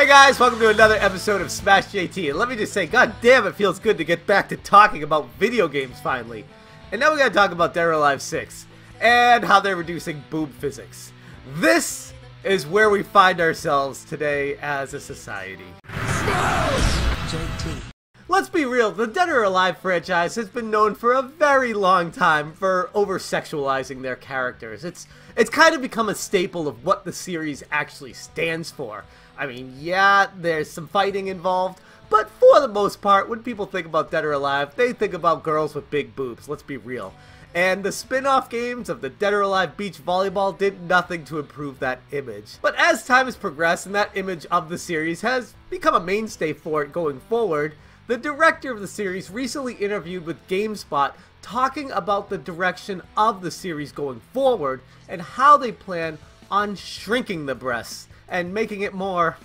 Hey guys, welcome to another episode of Smash JT, and let me just say, god damn, it feels good to get back to talking about video games finally. And now we gotta talk about Dead or Alive 6, and how they're reducing boob physics. This is where we find ourselves today as a society. JT. Let's be real, the Dead or Alive franchise has been known for a very long time for over-sexualizing their characters. It's kind of become a staple of what the series actually stands for. I mean, yeah, there's some fighting involved, but for the most part, when people think about Dead or Alive, they think about girls with big boobs, let's be real. And the spin-off games of the Dead or Alive Beach Volleyball did nothing to improve that image. But as time has progressed and that image of the series has become a mainstay for it going forward, the director of the series recently interviewed with Gamespot talking about the direction of the series going forward and how they plan on shrinking the breasts and making it more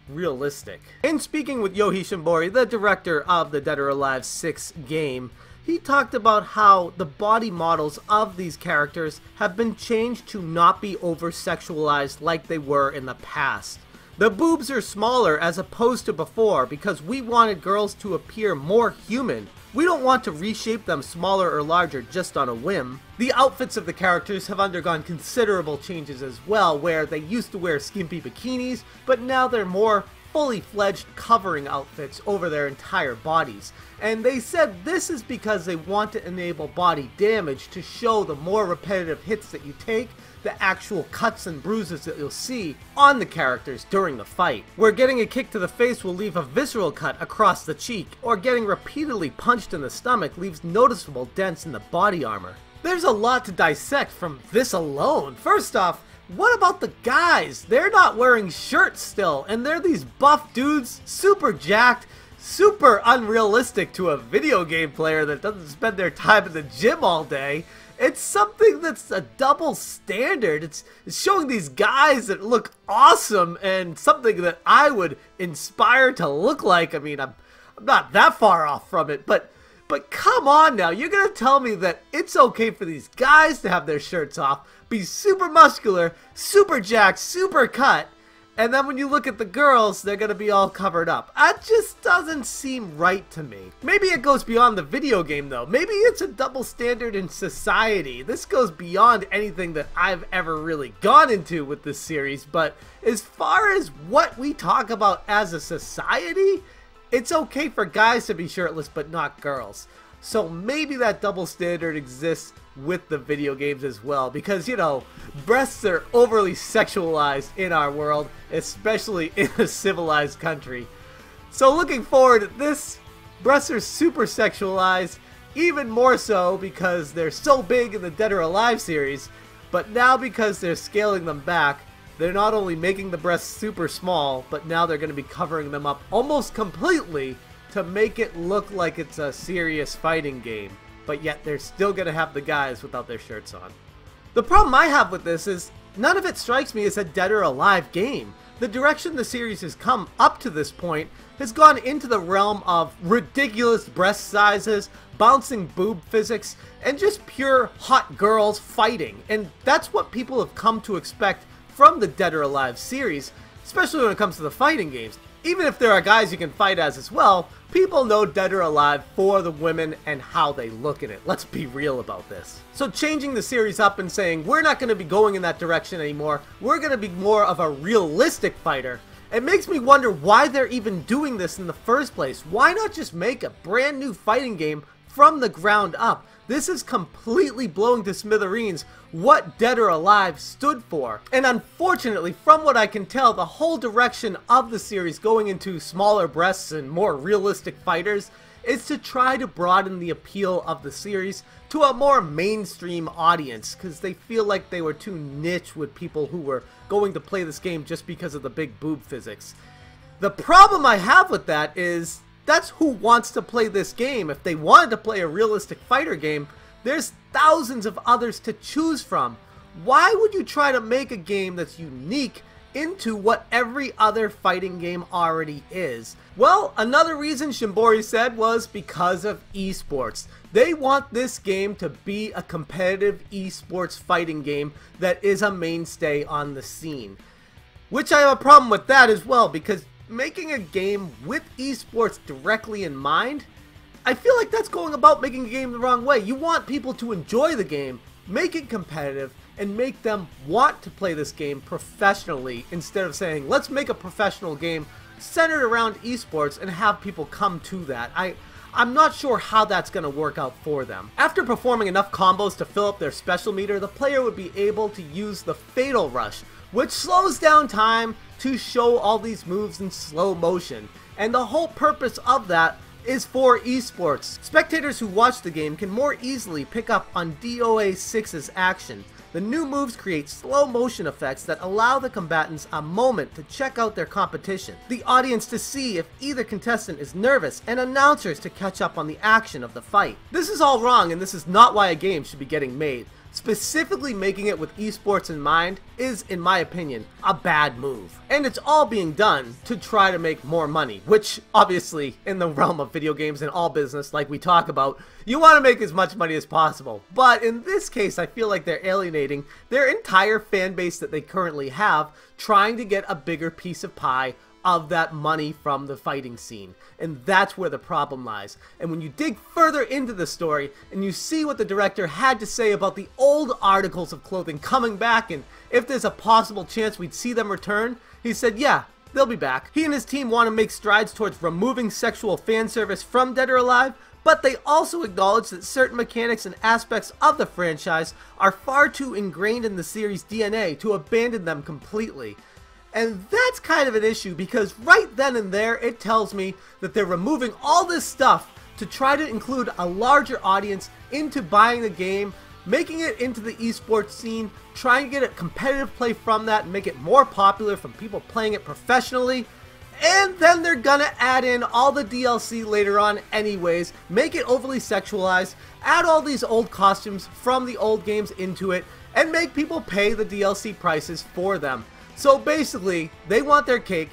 realistic. In speaking with Yohei Shimbori, the director of the Dead or Alive 6 game, he talked about how the body models of these characters have been changed to not be over-sexualized like they were in the past. The boobs are smaller as opposed to before because we wanted girls to appear more human. We don't want to reshape them smaller or larger just on a whim. The outfits of the characters have undergone considerable changes as well, where they used to wear skimpy bikinis, but now they're more fully fledged covering outfits over their entire bodies. And they said this is because they want to enable body damage to show the more repetitive hits that you take, the actual cuts and bruises that you'll see on the characters during the fight. Where getting a kick to the face will leave a visceral cut across the cheek, or getting repeatedly punched in the stomach leaves noticeable dents in the body armor. There's a lot to dissect from this alone. First off, what about the guys? They're not wearing shirts still, and they're these buff dudes, super jacked, super unrealistic to a video game player that doesn't spend their time in the gym all day. It's something that's a double standard. It's showing these guys that look awesome and something that I would inspire to look like. I mean, I'm not that far off from it, but come on now. You're going to tell me that it's okay for these guys to have their shirts off, be super muscular, super jacked, super cut, and then when you look at the girls, they're going to be all covered up. That just doesn't seem right to me. Maybe it goes beyond the video game though. Maybe it's a double standard in society. This goes beyond anything that I've ever really gone into with this series, but as far as what we talk about as a society, it's okay for guys to be shirtless but not girls. So maybe that double standard exists with the video games as well, because, you know, breasts are overly sexualized in our world, especially in a civilized country. So looking forward at this, breasts are super sexualized, even more so because they're so big in the Dead or Alive series, but now because they're scaling them back, they're not only making the breasts super small, but now they're going to be covering them up almost completely to make it look like it's a serious fighting game. But yet they're still going to have the guys without their shirts on. The problem I have with this is none of it strikes me as a Dead or Alive game. The direction the series has come up to this point has gone into the realm of ridiculous breast sizes, bouncing boob physics, and just pure hot girls fighting. And that's what people have come to expect from the Dead or Alive series, especially when it comes to the fighting games. Even if there are guys you can fight as well, people know Dead or Alive for the women and how they look in it. Let's be real about this. So changing the series up and saying, we're not going to be going in that direction anymore, we're going to be more of a realistic fighter, it makes me wonder why they're even doing this in the first place. Why not just make a brand new fighting game from the ground up? This is completely blowing to smithereens what Dead or Alive stood for. And unfortunately, from what I can tell, the whole direction of the series going into smaller breasts and more realistic fighters is to try to broaden the appeal of the series to a more mainstream audience, because they feel like they were too niche with people who were going to play this game just because of the big boob physics. The problem I have with that is that's who wants to play this game. If they wanted to play a realistic fighter game, there's thousands of others to choose from. Why would you try to make a game that's unique into what every other fighting game already is? Well, another reason Shimbori said was because of esports. They want this game to be a competitive esports fighting game that is a mainstay on the scene. Which I have a problem with that as well, because making a game with esports directly in mind, I feel like that's going about making a game the wrong way. You want people to enjoy the game, make it competitive, and make them want to play this game professionally, instead of saying, let's make a professional game centered around esports and have people come to that. I'm not sure how that's going to work out for them. After performing enough combos to fill up their special meter, the player would be able to use the Fatal Rush, which slows down time to show all these moves in slow motion. And the whole purpose of that is for esports. Spectators who watch the game can more easily pick up on DOA6's action. The new moves create slow motion effects that allow the combatants a moment to check out their competition, the audience to see if either contestant is nervous, and announcers to catch up on the action of the fight. This is all wrong, and this is not why a game should be getting made. Specifically making it with esports in mind is, in my opinion, a bad move. And it's all being done to try to make more money, which obviously in the realm of video games and all business like we talk about, you want to make as much money as possible. But in this case, I feel like they're alienating their entire fan base that they currently have, trying to get a bigger piece of pie of that money from the fighting scene. And that's where the problem lies. And when you dig further into the story and you see what the director had to say about the old articles of clothing coming back and if there's a possible chance we'd see them return, he said, yeah, they'll be back. He and his team want to make strides towards removing sexual fan service from Dead or Alive, but they also acknowledge that certain mechanics and aspects of the franchise are far too ingrained in the series' DNA to abandon them completely. And that's kind of an issue, because right then and there it tells me that they're removing all this stuff to try to include a larger audience into buying the game, making it into the esports scene, trying to get a competitive play from that and make it more popular from people playing it professionally. And then they're gonna add in all the DLC later on anyways, make it overly sexualized, add all these old costumes from the old games into it, and make people pay the DLC prices for them. So basically, they want their cake,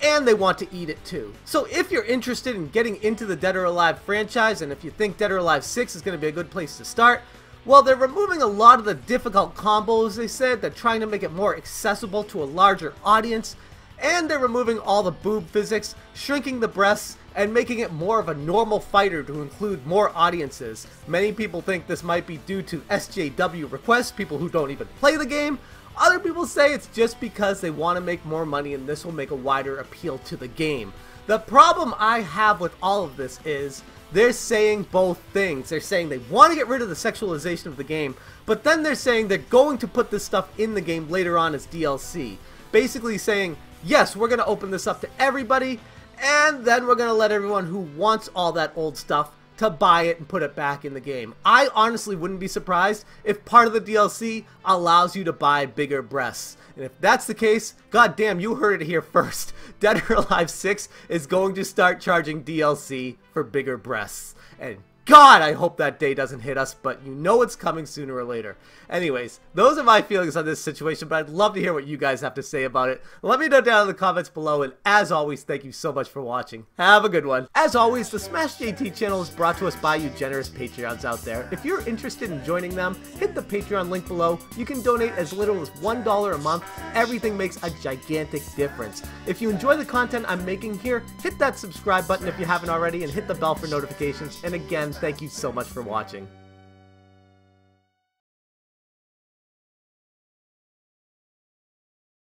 and they want to eat it too. So if you're interested in getting into the Dead or Alive franchise, and if you think Dead or Alive 6 is going to be a good place to start, well, they're removing a lot of the difficult combos, they said. They're trying to make it more accessible to a larger audience, and they're removing all the boob physics, shrinking the breasts, and making it more of a normal fighter to include more audiences. Many people think this might be due to SJW requests, people who don't even play the game. Other people say it's just because they want to make more money and this will make a wider appeal to the game. The problem I have with all of this is they're saying both things. They're saying they want to get rid of the sexualization of the game, but then they're saying they're going to put this stuff in the game later on as DLC. Basically saying, yes, we're going to open this up to everybody, and then we're going to let everyone who wants all that old stuff to buy it and put it back in the game. I honestly wouldn't be surprised if part of the DLC allows you to buy bigger breasts. And if that's the case, goddamn, you heard it here first. Dead or Alive 6 is going to start charging DLC for bigger breasts. And God, I hope that day doesn't hit us, but you know it's coming sooner or later. Anyways, those are my feelings on this situation, but I'd love to hear what you guys have to say about it. Let me know down in the comments below, and as always, thank you so much for watching. Have a good one. As always, the Smash JT channel is brought to us by you generous Patreons out there. If you're interested in joining them, hit the Patreon link below. You can donate as little as $1 a month. Everything makes a gigantic difference. If you enjoy the content I'm making here, hit that subscribe button if you haven't already, and hit the bell for notifications. And again, thank you so much for watching.